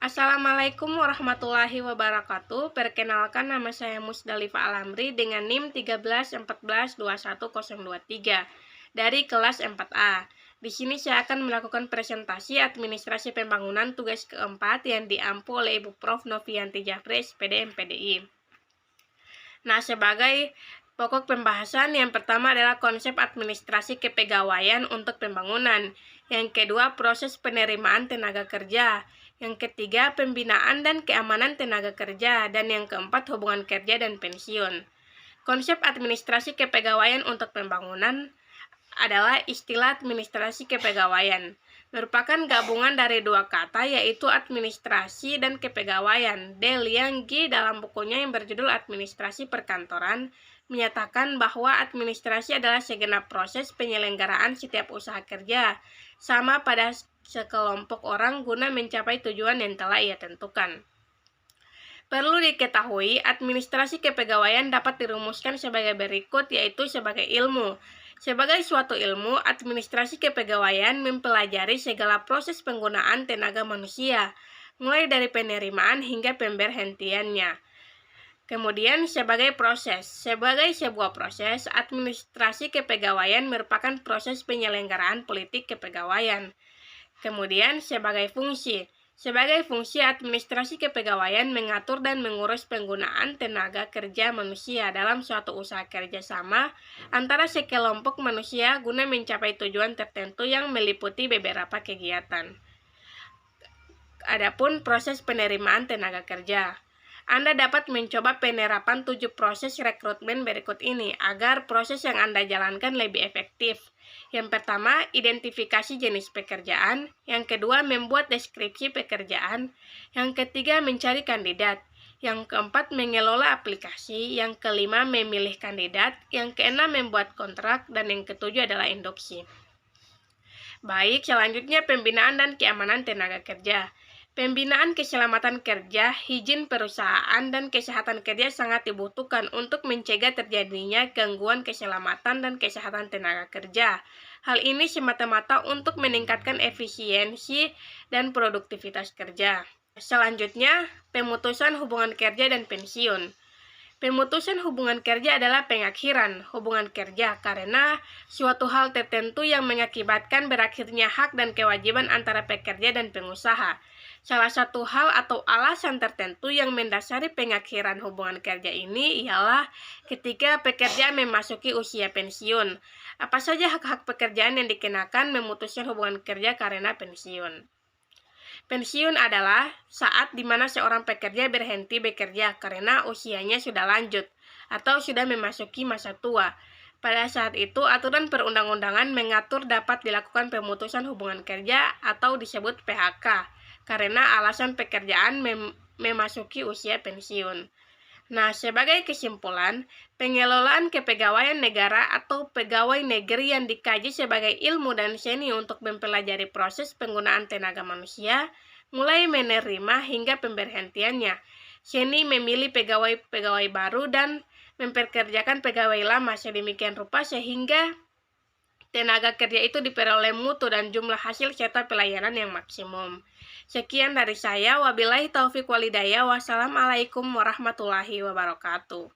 Assalamualaikum warahmatullahi wabarakatuh. Perkenalkan, nama saya Musdalifah Alamri dengan NIM 13142123 dari kelas 4A. Di sini saya akan melakukan presentasi administrasi pembangunan tugas keempat yang diampu oleh Ibu Prof. Novianti Jafri, SPD MPDI. Nah, sebagai pokok pembahasan, yang pertama adalah konsep administrasi kepegawaian untuk pembangunan. Yang kedua, proses penerimaan tenaga kerja. Yang ketiga, pembinaan dan keamanan tenaga kerja. Dan yang keempat, hubungan kerja dan pensiun. Konsep administrasi kepegawaian untuk pembangunan adalah istilah administrasi kepegawaian. Merupakan gabungan dari dua kata, yaitu administrasi dan kepegawaian. De Liang Gi dalam bukunya yang berjudul Administrasi Perkantoran menyatakan bahwa administrasi adalah segenap proses penyelenggaraan setiap usaha kerja sama pada sekelompok orang guna mencapai tujuan yang telah ia tentukan. Perlu diketahui, administrasi kepegawaian dapat dirumuskan sebagai berikut, yaitu sebagai ilmu. Sebagai suatu ilmu, administrasi kepegawaian mempelajari segala proses penggunaan tenaga manusia, mulai dari penerimaan hingga pemberhentiannya. Kemudian, sebagai sebuah proses, administrasi kepegawaian merupakan proses penyelenggaraan politik kepegawaian. Kemudian, sebagai fungsi, administrasi kepegawaian mengatur dan mengurus penggunaan tenaga kerja manusia dalam suatu usaha kerjasama antara sekelompok manusia guna mencapai tujuan tertentu yang meliputi beberapa kegiatan. Adapun proses penerimaan tenaga kerja, Anda dapat mencoba penerapan 7 proses rekrutmen berikut ini agar proses yang Anda jalankan lebih efektif. Yang pertama, identifikasi jenis pekerjaan. Yang kedua, membuat deskripsi pekerjaan. Yang ketiga, mencari kandidat. Yang keempat, mengelola aplikasi. Yang kelima, memilih kandidat. Yang keenam, membuat kontrak. Dan yang ketujuh adalah induksi. Baik, selanjutnya pembinaan dan keamanan tenaga kerja. Pembinaan keselamatan kerja, higien perusahaan, dan kesehatan kerja sangat dibutuhkan untuk mencegah terjadinya gangguan keselamatan dan kesehatan tenaga kerja. Hal ini semata-mata untuk meningkatkan efisiensi dan produktivitas kerja. Selanjutnya, pemutusan hubungan kerja dan pensiun. Pemutusan hubungan kerja adalah pengakhiran hubungan kerja karena suatu hal tertentu yang mengakibatkan berakhirnya hak dan kewajiban antara pekerja dan pengusaha. Salah satu hal atau alasan tertentu yang mendasari pengakhiran hubungan kerja ini ialah ketika pekerja memasuki usia pensiun. Apa saja hak-hak pekerjaan yang dikenakan memutuskan hubungan kerja karena pensiun? Pensiun adalah saat di mana seorang pekerja berhenti bekerja karena usianya sudah lanjut atau sudah memasuki masa tua. Pada saat itu, aturan perundang-undangan mengatur dapat dilakukan pemutusan hubungan kerja atau disebut PHK karena alasan pekerjaan memasuki usia pensiun. Nah, sebagai kesimpulan, pengelolaan kepegawaian negara atau pegawai negeri yang dikaji sebagai ilmu dan seni untuk mempelajari proses penggunaan tenaga manusia, mulai menerima hingga pemberhentiannya. Seni memilih pegawai-pegawai baru dan memperkerjakan pegawai lama sedemikian rupa sehingga tenaga kerja itu diperoleh mutu dan jumlah hasil serta pelayanan yang maksimum. Sekian dari saya, wabillahi taufiq walhidayah, wassalamualaikum warahmatullahi wabarakatuh.